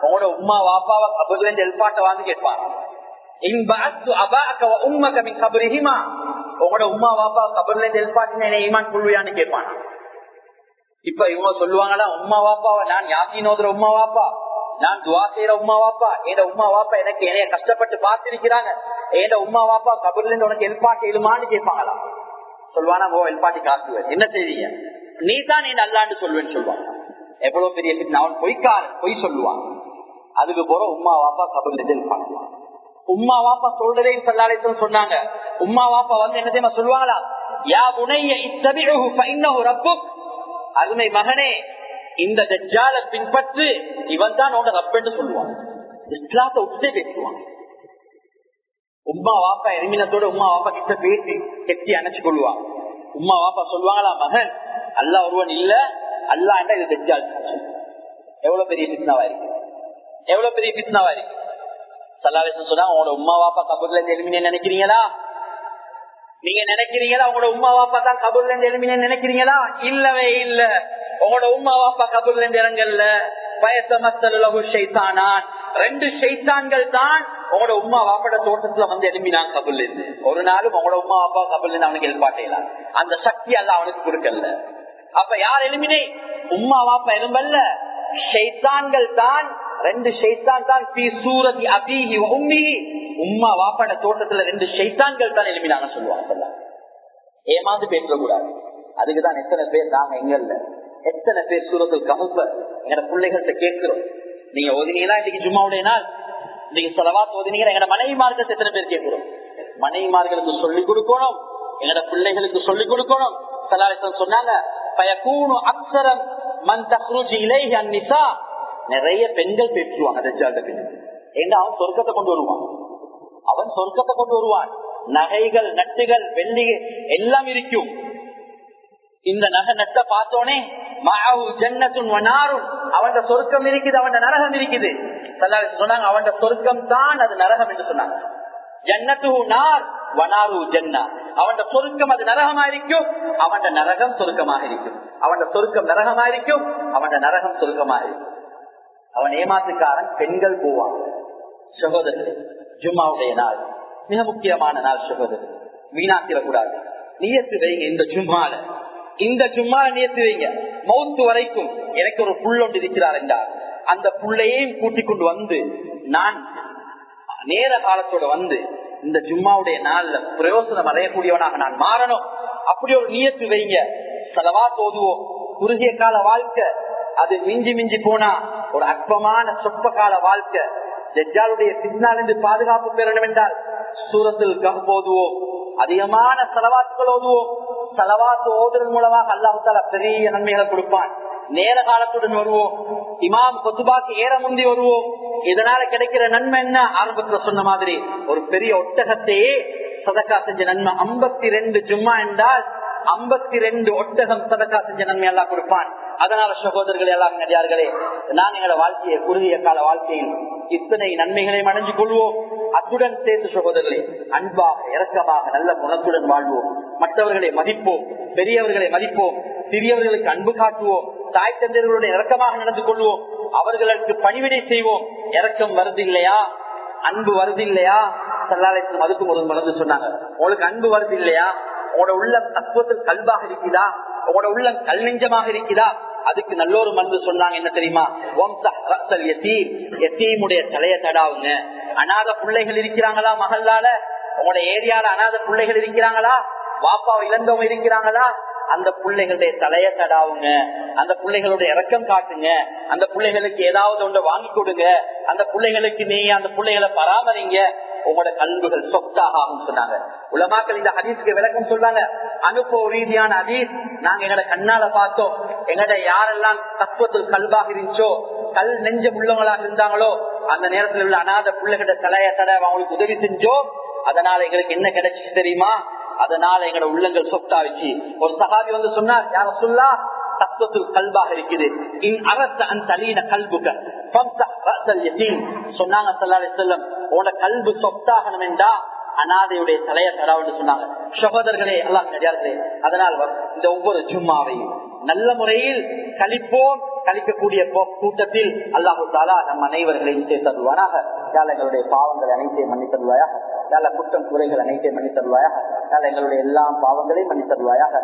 உங்களோட உம்மா வாப்பாவை கபர்ல இருந்து எழுப்பாட்ட வந்து கேட்பான். உங்களோட உம்மா வாப்பா கபர்ல இருந்து எழுப்பாட்டின ஈமான் கொள்வியான்னு கேட்பானா. இப்ப இவங்க சொல்லுவாங்களா, உம்மா வாப்பாவை நான் யாசின் ஓதுற உம்மா வாப்பா, நான் துவா செய்யற உம்மா வாப்பா, என் உம்மா வாப்பா எனக்கு என்னைய கஷ்டப்பட்டு பார்த்திருக்கிறாங்க, என் உம்மா வாப்பா கபர்ல இருந்து உனக்கு எழுப்பாட்டி எழுமான்னு கேட்பாங்களா. சொல்லுவானா, ஓ எழுப்பாட்டி காசுவேன், என்ன செய்வீங்க? நீ தான் நீ நல்லான்னு சொல்லுவேன்னு சொல்லுவாங்க. எவ்வளவு பெரிய அவன் பொய்க்காரன், பொய் சொல்லுவான். அதுக்கு போற உம்மா வாப்பா கபர்ல இருந்து எழுப்பாங்க. உம்மா வாப்பா சொல்றதையும் ஸல்லல்லாஹு அலைஹி வஸல்லம் சொன்னாங்க. உம்மா வாப்பா வந்து என்ன தெரியுமா சொல்லுவாங்களா, யா புனைய இத்தபிஉஹு ஃபஇன்னஹு ரப்புக், அருமை மகனே இந்த தஜ்ஜாலை பின்பற்று, இவன் தான் உன்னோட ரப்பன்னு சொல்லுவான். இஸ்லாத்தை விட்டே பேசுவான். உம்மா வாப்பா எரிமினத்தோட உம்மா வாப்பா கிட்ட பேசி கெட்டி அணைச்சு கொள்வான். உம்மா வாப்பா சொல்லுவாங்களா, மகன் அல்லாஹ் ஒருவன் இல்ல, அல்லாஹ் என்றா இது தஜ்ஜால். எவ்வளவு பெரிய ஃபித்னாவா இருக்கு, எவ்வளவு பெரிய ஃபித்னாவா இருக்கு. சல்லாஹ் சொன்னா உங்களோட உம்மா வாப்பா கபூர்ல இருந்து எழுமினு நினைக்கிறீங்களா? நீங்க நினைக்கிறீங்களா உங்களோட உம்மா வாப்பா தான் கபூர்ல இருந்து எழுமினு நினைக்கிறீங்களா? இல்லவே இல்ல. உங்களோட உம்மா வாப்பா கபூர்ல இருந்து இறங்கல்ல. ரெண்டு ஷைத்தான்கள் தான் உங்களோட உம்மா வாப்பாட தோட்டத்துல வந்து எழுப்பினான் கபூர்ல இருந்து. ஒரு நாளும் உங்களோட உம்மா வாப்பா கபூர்ல இருந்து அவனுக்கு எழுப்பாட்டேல. அந்த சக்தி எல்லாம் அவனுக்கு கொடுக்கல. அப்ப யார் எழுப்பினே? உம்மா வாப்பா எலும்பல்ல, ஷைத்தான்கள் தான். ரெண்டு ஷைத்தான் தான் சூரதி அபீஹி வ உம்மிஹி. உம்மா வாப்பாட தோட்டத்துல ரெண்டு ஷைத்தான்கள் தான் எழுப்பினாங்க சொல்லுவாங்க. ஏமாந்து பேசக்கூடாது. அதுக்குதான் எத்தனை பேர் நாங்க எங்கல்ல, எத்தனை பேர் சூரத்துல் கஹ்ஃப எங்க பிள்ளைகள்கிட்ட கேட்கிறோம். நீங்க ஓதினீங்களா இன்னைக்கு ஜும்மாவுடைய நாள்? நீங்க ஸலவாத் ஓதினீங்களா? எங்க மனைவிமார்களுக்கு எத்தனை பேர் கேட்கிறோம்? மனைவிமார்களுக்கு சொல்லிக் கொடுக்கணும், எங்கட பிள்ளைகளுக்கு சொல்லிக் கொடுக்கணும். ஸல்லல்லாஹு சொன்னாங்க, ஃபயகூனு அக்ஸரம் மன் தக்ருஜு இலைஹி அன்-நிஸா. நிறைய பெண்கள் பேசுவாங்க தஜ்ஜால்ட பின். ஏன்னா அவன் சொர்க்கத்தை கொண்டு வருவான், அவன் சொர்க்கத்தை கொண்டு வருவான். நகைகள், நட்டுகள், வெள்ளி எல்லாம் இருக்கும். இந்த நகை நட்ட பார்த்தோனே அவன் சொர்க்கம் இருக்குது, அவன் நரகம் இருக்குது. சொன்னாங்க அவன் சொர்க்கம் தான் அது நரகம் என்று சொன்னாங்க. ஜன்னத்து நார் வனாரு ஜன்னா. அவன் சொர்க்கம் அது நரகமாயிருக்கும், அவன் நரகம் சொர்க்கமாக இருக்கும். அவன் சொர்க்கம் நரகமாயிருக்கும், அவன் நரகம் சொர்க்கமாக இருக்கும். அவன் ஏமாத்துக்காரன். பெண்கள் போவாங்க. சகோதரர்களே, ஜும்மாவுடைய நாள் மிக முக்கியமான நாள் சகோதரர். வீணாக்கிடக்கூடாது. நியத்து வைங்க. இந்த ஜும்மால நியத்து வைங்க. மௌத்து வரைக்கும் எனக்கு ஒரு புல் ஒன்று இருக்கிறார் என்றார், அந்த புள்ளையையும் கூட்டிக் கொண்டு வந்து நான் நேர காலத்தோட வந்து இந்த ஜும்மாவுடைய நாள்ல பிரயோசனம் அடையக்கூடியவனாக நான் மாறணும். அப்படி ஒரு நியத்து வைங்க. ஸலவாத் ஓதுவோம். குறுகிய கால வாழ்க்கை அது மிஞ்சி மிஞ்சி போனா ஒரு அற்பமான சொற்ப கால வாழ்க்கை. தஜ்ஜாலுடைய பின்னாலிருந்து பாதுகாப்பு பெறணும் என்றால் சூரத்துல் கஹ்ஃப் ஓதுவோம். அதிகமான ஸலவாத்துகள் ஓதுவோம். ஸலவாத் ஓதுவதன் மூலமாக அல்லாஹ் தஆலா பெரிய நன்மைகளை கொடுப்பான். நேர காலத்துடன் வருவோம். இமாம் குத்துபாக்கு ஏற முந்தி வருவோம். இதனால கிடைக்கிற நன்மை என்ன? ஆரம்பத்துல சொன்ன மாதிரி ஒரு பெரிய ஒட்டகத்தையே சதக்கா செஞ்ச நன்மை. 52 ஜும்மா என்றால் 52 ஒட்டகம் சதக்கா செஞ்ச நன்மை எல்லாம் கொடுப்பான். அதனால சகோதரர்கள் எல்லாம் நடிகார்களே, நான் எங்களோட வாழ்க்கையை குறுகிய கால வாழ்க்கையில் இத்தனை நன்மைகளை அடைஞ்சு கொள்வோம். அத்துடன் சேர்த்து சகோதரர்களே, அன்பாக, இரக்கமாக, நல்ல குணத்துடன் வாழ்வோம். மற்றவர்களை மதிப்போம், பெரியவர்களை மதிப்போம், சிறியவர்களுக்கு அன்பு காட்டுவோம், தாய் தந்தையர்களுடைய இரக்கமாக நடந்து கொள்வோம், அவர்களுக்கு பணிவிடை செய்வோம். இரக்கம் வருது இல்லையா? அன்பு வருது இல்லையா? ஸல்லல்லாஹு அதுக்கும் ஒரு மருந்து சொன்னாங்க. உங்களுக்கு அன்பு வருது இல்லையா? உங்களோட உள்ளம் தத்துவத்தில் கல்பாக இருக்குதா? உங்களோட உள்ளம் கல் நெஞ்சமாக இருக்குதா? அதுக்கு நல்ல ஒரு மருந்து சொன்னாங்க. என்ன தெரியுமா? யத்தீமுடைய தலையை தடாவுங்க. அநாத பிள்ளைகள் இருக்கிறாங்களா மகளால? உங்களோட ஏரியால அநாத பிள்ளைகள் இருக்கிறாங்களா? வாப்பாவை இழந்தவங்க இருக்கிறாங்களா? அந்த பிள்ளைகளுடைய தலையை தடாவுங்க. அந்த பிள்ளைகளுடைய இரக்கம் காட்டுங்க. அந்த பிள்ளைகளுக்கு ஏதாவது ஒன்றை வாங்கி கொடுங்க. அந்த பிள்ளைகளுக்கு நீங்க அந்த பிள்ளைகளை பராமரிங்க. உங்களோட கல்விகள் சொத்தாக ஆகும் சொன்னாங்க. உலமாக்கள் இந்த ஹதீஸ்க்கு விளக்கம் சொல்றாங்க. அனுபவ ரீதியான ஹதீஸ் நாங்க எங்கட கண்ணால பார்த்தோம். எங்கட யாரெல்லாம் தத்துவத்தில் கல்வாக இருந்துச்சோ, கல் நெஞ்ச உள்ளவங்களாக இருந்தாங்களோ, அந்த நேரத்தில் உள்ள அநாத பிள்ளைகளோட தலைய தடவை அவங்களுக்கு உதவி செஞ்சோ, அதனால எங்களுக்கு என்ன கிடைச்சிச்சு தெரியுமா? அதனால எங்களோட உள்ளங்கள் சொத்தாவிச்சு. ஒரு சஹாபி வந்து சொன்னார், யார சொல்லா தத்துவத்தில் கல்வாக இருக்குது. சொன்னாங்க ஸல்லல்லாஹு அலைஹி வஸல்லம், உன கல்பு சொத்தாகணும் என்றா அநாதையுடைய தலைய தராவுன்னு சொன்னாங்க. சகோதரர்களே, அல்லாஹ் நடிகார்களே, அதனால் இந்த ஒவ்வொரு ஜும்மாவையும் நல்ல முறையில் கழிப்போம். கழிக்கக்கூடிய கூட்டத்தில் அல்லாஹு தஆலா நம் அனைவர்களையும் சேர்த்தருவானாக. எங்களுடைய பாவங்களை அனைத்தையும் மன்னித்தருவாயாக. குற்றம் குறைகள் அனைத்தையும் மன்னித்தருவாயாக. எங்களுடைய எல்லா பாவங்களையும் மன்னித்தருவாயாக.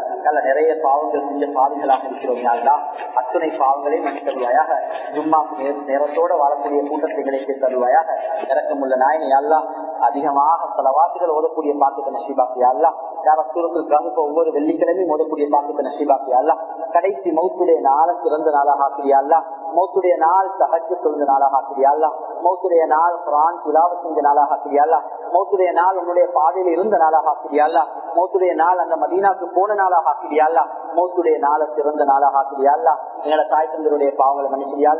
நிறைய பாவங்கள் செஞ்ச பாவிகளாக இருக்கிறோம். யாருடா அத்துணை பாவங்களையும் மன்னித்தருவாயாக. ஜும்மாக்கு நேரத்தோட வாழக்கூடிய கூட்டத்தை சேர்த்தருவாயாக. இறக்கமுள்ள நாயனை யாரெல்லாம் அதிகமாக ஸலவாத்துகள் ஓதக்கூடிய பாக்கியத்தை நசீபாக்கு யாரெல்லாம். சூரத்துல் கஹ்ஃப் ஒவ்வொரு வெள்ளிக்கிழமையும் ஓதக்கூடிய பாக்கியத்தை நசீபாக்கு யாரெல்லாம். கடைசி மௌத்துடைய நாளை சிறந்த நாளாக ஆக்கிறியா? மௌத்துடைய நாள் தஹஜ்ஜுத் தொழுத நாளாக ஆக்கிறியா? மௌத்துடைய நாள் குர்ஆன் திலாவத் செஞ்ச நாளாக ஆக்கிறியா? மௌத்துடைய நாள் உன்னுடைய பாதையில் இருந்த நாளாக ஆக்கிறியா? மௌத்துடைய நாள் அந்த மதீனாவுக்கு போன நாளாக ஆக்கிறியா? மௌத்துடைய நாளை சிறந்த நாளாக ஆக்கிறியா? எங்களோட தாய் தந்தருடைய பாவங்களை மன்னிச்சியா?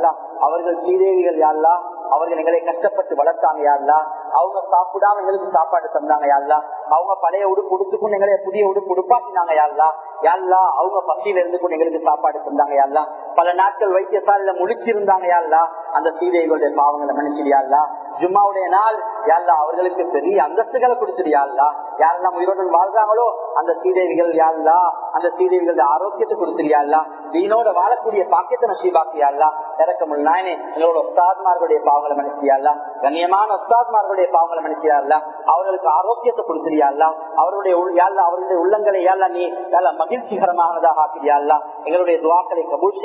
அவர்கள் ஸ்ரீதேவிகள் யாருலா, அவர்கள் எங்களை கஷ்டப்பட்டு வளர்த்தாங்க யாருலா, அவங்க சாப்பிடாம எங்களுக்கு சாப்பாடு தந்தாங்க யாழ்லா. அவங்க பழைய உடுப்பு உடுத்துக்கொண்டு எங்களை புதிய உடுப்பு உடுப்பாக்கினாங்க யாழ்லா. யாழ்லா அவங்க பசியில இருந்து கொண்டு எங்களுக்கு சாப்பாடு தந்தாங்க யாழ்லா. பல நாட்கள் வைத்தியசாலையில முழிச்சிருந்தாங்க யாழ்லா. அந்த சீதைகளுடைய பாவங்களை மன்னிச்சிடியாள்லா. ஜும்மாவுடைய நாள் யாழ்லா அவர்களுக்கு பெரிய அந்தஸ்துகளை கொடுத்துடியாள்லா. யாரெல்லாம் உயிரோடு வாழ்றாங்களோ அந்த சீதைகள் யாழ்லா அந்த சீதைகளுடைய ஆரோக்கியத்தை கொடுத்துடியாள்லா. தீனோட வாழக்கூடிய பாக்கியத்தை நசீபாக்கியாள்லா. இறக்கமுள்ள நாயனே எங்களோட உஸ்தாத்மார்களுடைய பாவங்களை மன்னிச்சியாள்லா. கண்ணியமான உஸ்தாத்மார்களுடைய பாவங்களை மன்னிச்சியாள்லா. அவர்களுக்கு ஆரோக்கியத்தை கொடுத்துடியாள்லா. அவருடைய உள்ளங்களை யாழ்லா நீ மகிழ்ச்சிகரமானதாக ஆக்கிறியாள்லா. எங்களுடைய துவாக்களை கபூல்